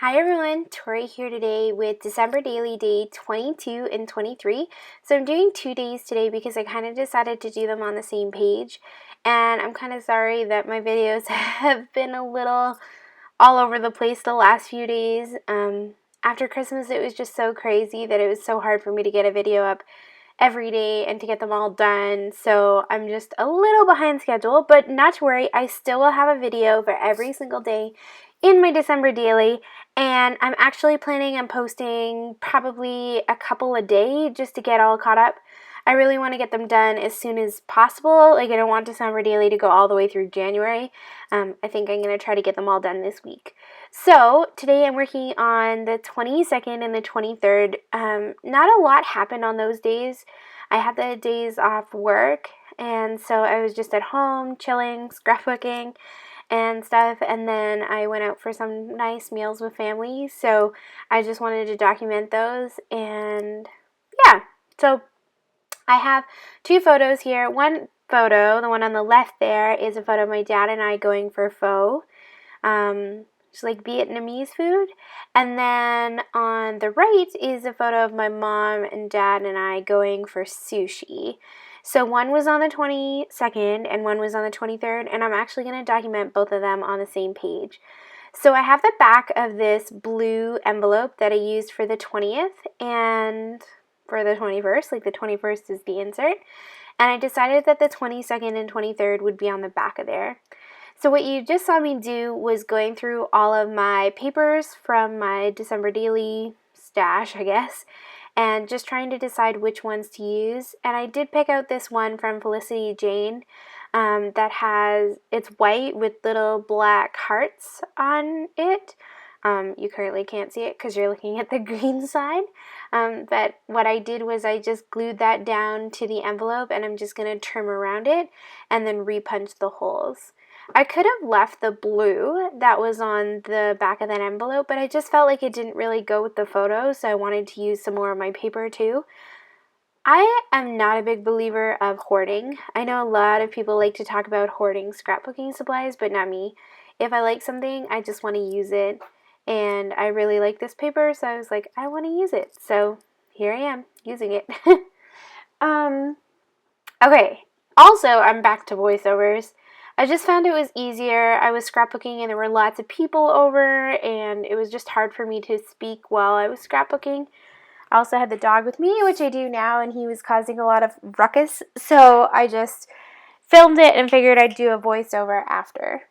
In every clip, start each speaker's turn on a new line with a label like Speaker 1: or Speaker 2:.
Speaker 1: Hi everyone, Tori here today with December Daily Day 22 and 23. So I'm doing 2 days today because I kind of decided to do them on the same page. And I'm kind of sorry that my videos have been a little all over the place the last few days. After Christmas it was just so crazy that it was so hard for me to get a video up every day and to get them all done. So I'm just a little behind schedule, but not to worry, I still will have a video for every single day in my December daily, and I'm actually planning on posting probably a couple a day just to get all caught up. I really want to get them done as soon as possible. Like, I don't want December daily to go all the way through January. I think I'm going to try to get them all done this week. So today I'm working on the 22nd and the 23rd. Not a lot happened on those days. I had the days off work, and so I was just at home chilling, scrapbooking and stuff, and then I went out for some nice meals with family, so I just wanted to document those. And yeah, so I have two photos here. One photo, the one on the left there, is a photo of my dad and I going for pho. It's like Vietnamese food. And then on the right is a photo of my mom and dad and I going for sushi. So one was on the 22nd and one was on the 23rd, and I'm actually going to document both of them on the same page. So I have the back of this blue envelope that I used for the 20th and for the 21st, like the 21st is the insert. And I decided that the 22nd and 23rd would be on the back of there. So what you just saw me do was going through all of my papers from my December daily stash, I guess, and just trying to decide which ones to use. And I did pick out this one from Felicity Jane that it's white with little black hearts on it. You currently can't see it because you're looking at the green side. But what I did was I just glued that down to the envelope, and I'm just going to trim around it and then repunch the holes. I could have left the blue that was on the back of that envelope, but I just felt like it didn't really go with the photo, so I wanted to use some more of my paper too. I am not a big believer of hoarding. I know a lot of people like to talk about hoarding scrapbooking supplies, but not me. If I like something, I just want to use it. And I really like this paper, so I was like, I want to use it. So here I am, using it. Okay, also, I'm back to voiceovers. I just found it was easier. I was scrapbooking and there were lots of people over, and it was just hard for me to speak while I was scrapbooking. I also had the dog with me, which I do now, and he was causing a lot of ruckus, so I just filmed it and figured I'd do a voiceover after.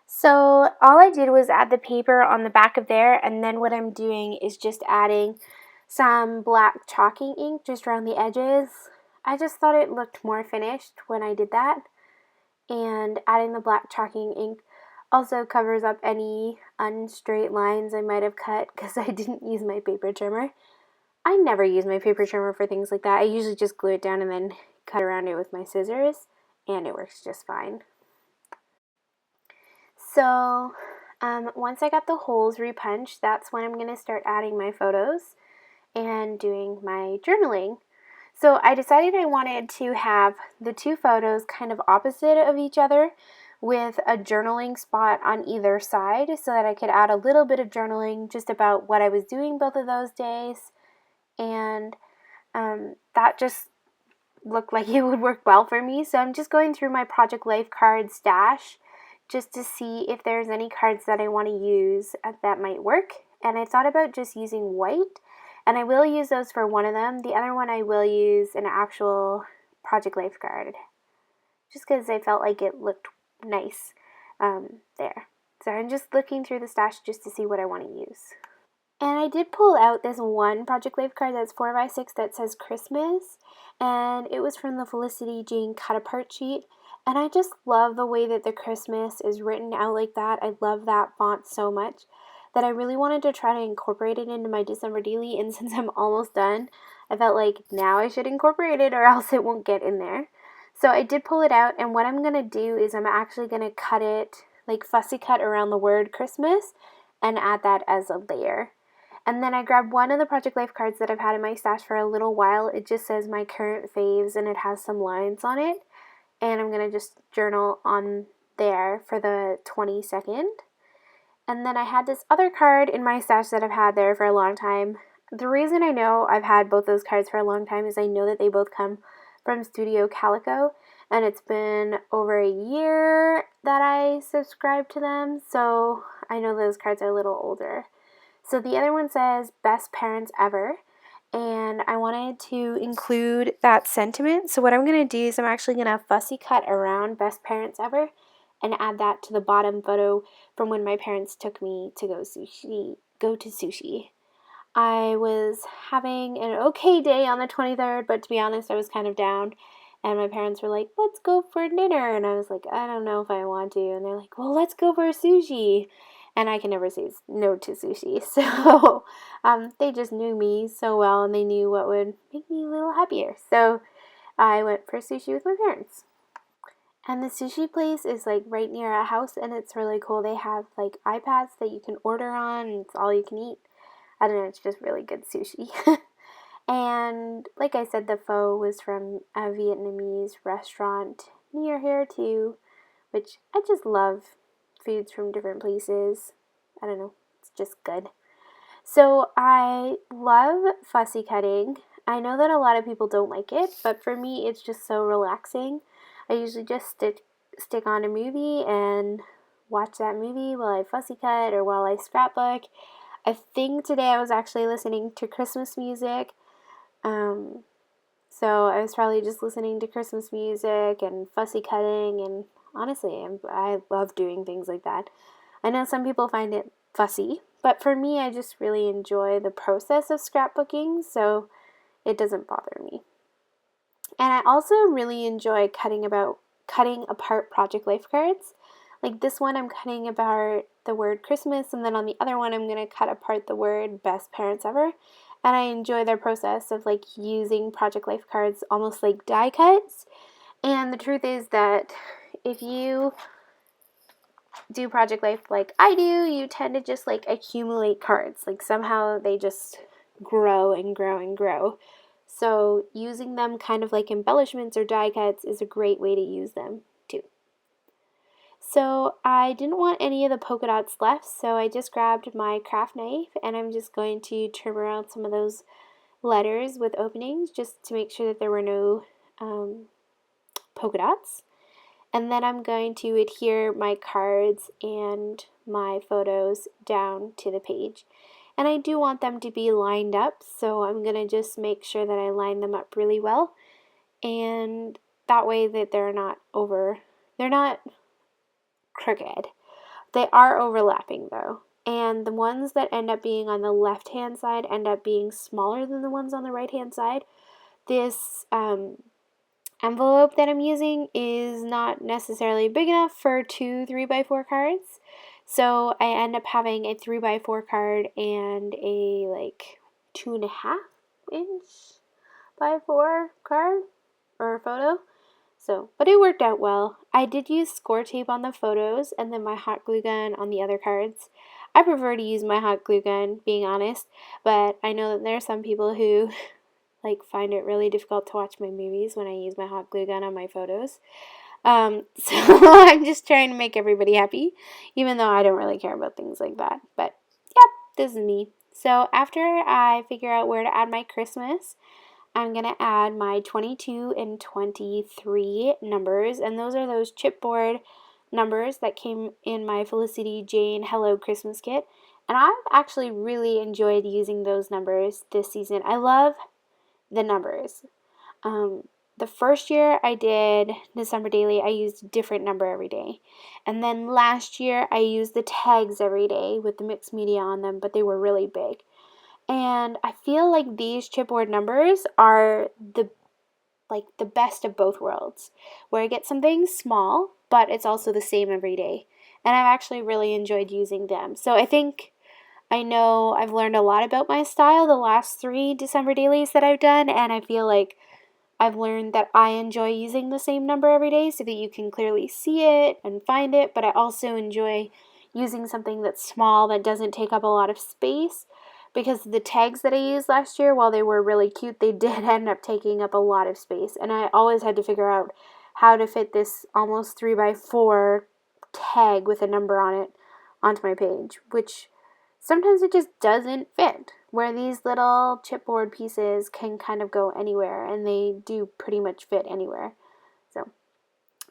Speaker 1: So all I did was add the paper on the back of there, and then what I'm doing is just adding some black chalking ink just around the edges. I just thought it looked more finished when I did that, and adding the black chalking ink also covers up any unstraight lines I might have cut because I didn't use my paper trimmer. I never use my paper trimmer for things like that. I usually just glue it down and then cut around it with my scissors, and it works just fine. So once I got the holes repunched, that's when I'm going to start adding my photos and doing my journaling. So I decided I wanted to have the two photos kind of opposite of each other with a journaling spot on either side so that I could add a little bit of journaling just about what I was doing both of those days. And that just looked like it would work well for me. So I'm just going through my Project Life card stash just to see if there's any cards that I want to use that might work. And I thought about just using white, and I will use those for one of them. The other one I will use an actual Project Life card, just because I felt like it looked nice there. So I'm just looking through the stash just to see what I want to use. And I did pull out this one Project Life card that's 4x6 that says Christmas, and it was from the Felicity Jane cut apart sheet. And I just love the way that the Christmas is written out like that. I love that font so much that I really wanted to try to incorporate it into my December daily. And since I'm almost done, I felt like now I should incorporate it or else it won't get in there. So I did pull it out, and what I'm going to do is I'm actually going to cut it, like fussy cut around the word Christmas, and add that as a layer. And then I grabbed one of the Project Life cards that I've had in my stash for a little while. It just says my current faves, and it has some lines on it. And I'm going to just journal on there for the 22nd. And then I had this other card in my stash that I've had there for a long time. The reason I know I've had both those cards for a long time is I know that they both come from Studio Calico, and it's been over a year that I subscribed to them, so I know those cards are a little older. So the other one says Best Parents Ever, and I wanted to include that sentiment. So what I'm going to do is I'm actually going to fussy cut around Best Parents Ever and add that to the bottom photo from when my parents took me to go to sushi. I was having an okay day on the 23rd, but to be honest, I was kind of down. And my parents were like, let's go for dinner. And I was like, I don't know if I want to. And they're like, well, let's go for sushi. And I can never say no to sushi. So they just knew me so well, and they knew what would make me a little happier. So I went for sushi with my parents. And the sushi place is like right near our house, and it's really cool. They have like iPads that you can order on, and it's all you can eat. I don't know, it's just really good sushi. And like I said, the pho was from a Vietnamese restaurant near here too, which I just love foods from different places. I don't know, it's just good. So I love fussy cutting. I know that a lot of people don't like it, but for me it's just so relaxing. I usually just stick on a movie and watch that movie while I fussy cut or while I scrapbook. I think today I was actually listening to Christmas music. So I was probably just listening to Christmas music and fussy cutting, and honestly, I love doing things like that. I know some people find it fussy, but for me, I just really enjoy the process of scrapbooking, so it doesn't bother me. And I also really enjoy cutting apart project life cards. Like this one, I'm cutting apart the word Christmas, and then on the other one, I'm going to cut apart the word Best Parents Ever. And I enjoy the process of like using project life cards almost like die cuts. And the truth is that if you do project life like I do, you tend to just like accumulate cards. Like somehow they just grow and grow and grow. So using them kind of like embellishments or die cuts is a great way to use them too. So I didn't want any of the polka dots left, so I just grabbed my craft knife and I'm just going to trim around some of those letters with openings just to make sure that there were no polka dots. And then I'm going to adhere my cards and my photos down to the page. And I do want them to be lined up, so I'm going to just make sure that I line them up really well. And that way that they're not crooked. They are overlapping though. And the ones that end up being on the left-hand side end up being smaller than the ones on the right-hand side. This envelope that I'm using is not necessarily big enough for two 3x4 cards. So I end up having a 3x4 card and a like 2.5 inch by 4 card or photo. So, but it worked out well. I did use score tape on the photos and then my hot glue gun on the other cards. I prefer to use my hot glue gun, being honest, but I know that there are some people who like find it really difficult to watch my movies when I use my hot glue gun on my photos. So I'm just trying to make everybody happy, even though I don't really care about things like that. But yep, this is me. So after I figure out where to add my Christmas, I'm going to add my 22 and 23 numbers, and those are those chipboard numbers that came in my Felicity Jane Hello Christmas kit. And I've actually really enjoyed using those numbers this season. I love the numbers. The first year I did December Daily, I used a different number every day. And then last year I used the tags every day with the mixed media on them, but they were really big. And I feel like these chipboard numbers are the best of both worlds, where I get something small, but it's also the same every day. And I've actually really enjoyed using them. So I know I've learned a lot about my style the last 3 December dailies that I've done, and I feel like I've learned that I enjoy using the same number every day so that you can clearly see it and find it, but I also enjoy using something that's small that doesn't take up a lot of space, because the tags that I used last year, while they were really cute, they did end up taking up a lot of space, and I always had to figure out how to fit this almost 3x4 tag with a number on it onto my page, which sometimes it just doesn't fit, where these little chipboard pieces can kind of go anywhere, and they do pretty much fit anywhere. So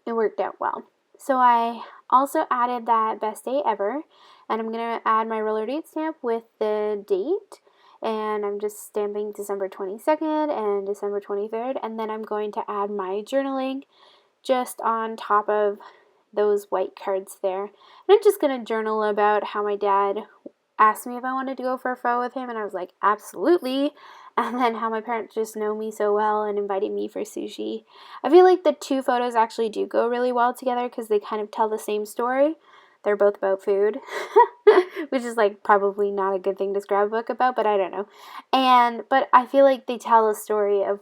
Speaker 1: it worked out well. So I also added that best day ever, and I'm going to add my roller date stamp with the date, and I'm just stamping December 22nd and December 23rd, and then I'm going to add my journaling just on top of those white cards there. And I'm just going to journal about how my dad asked me if I wanted to go for a photo with him, and I was like, absolutely. And then how my parents just know me so well and invited me for sushi. I feel like the two photos actually do go really well together because they kind of tell the same story. They're both about food, which is like probably not a good thing to scrapbook about, but I don't know. But I feel like they tell a story of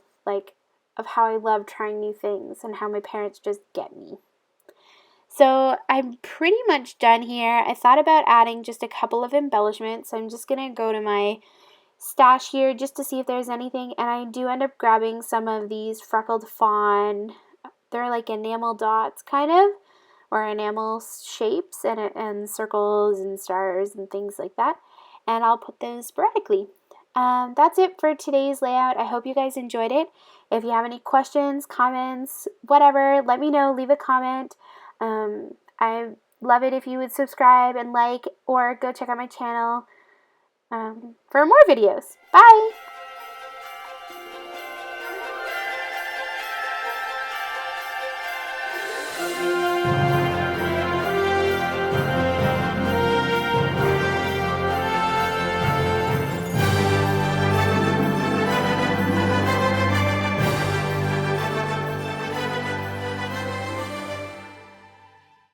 Speaker 1: how I love trying new things and how my parents just get me. So I'm pretty much done here. I thought about adding just a couple of embellishments. So I'm just going to go to my stash here just to see if there's anything. And I do end up grabbing some of these freckled fawn. They're like enamel dots kind of, or enamel shapes and circles and stars and things like that. And I'll put those sporadically. That's it for today's layout. I hope you guys enjoyed it. If you have any questions, comments, whatever, let me know. Leave a comment. I love it if you would subscribe and like, or go check out my channel for more videos. Bye!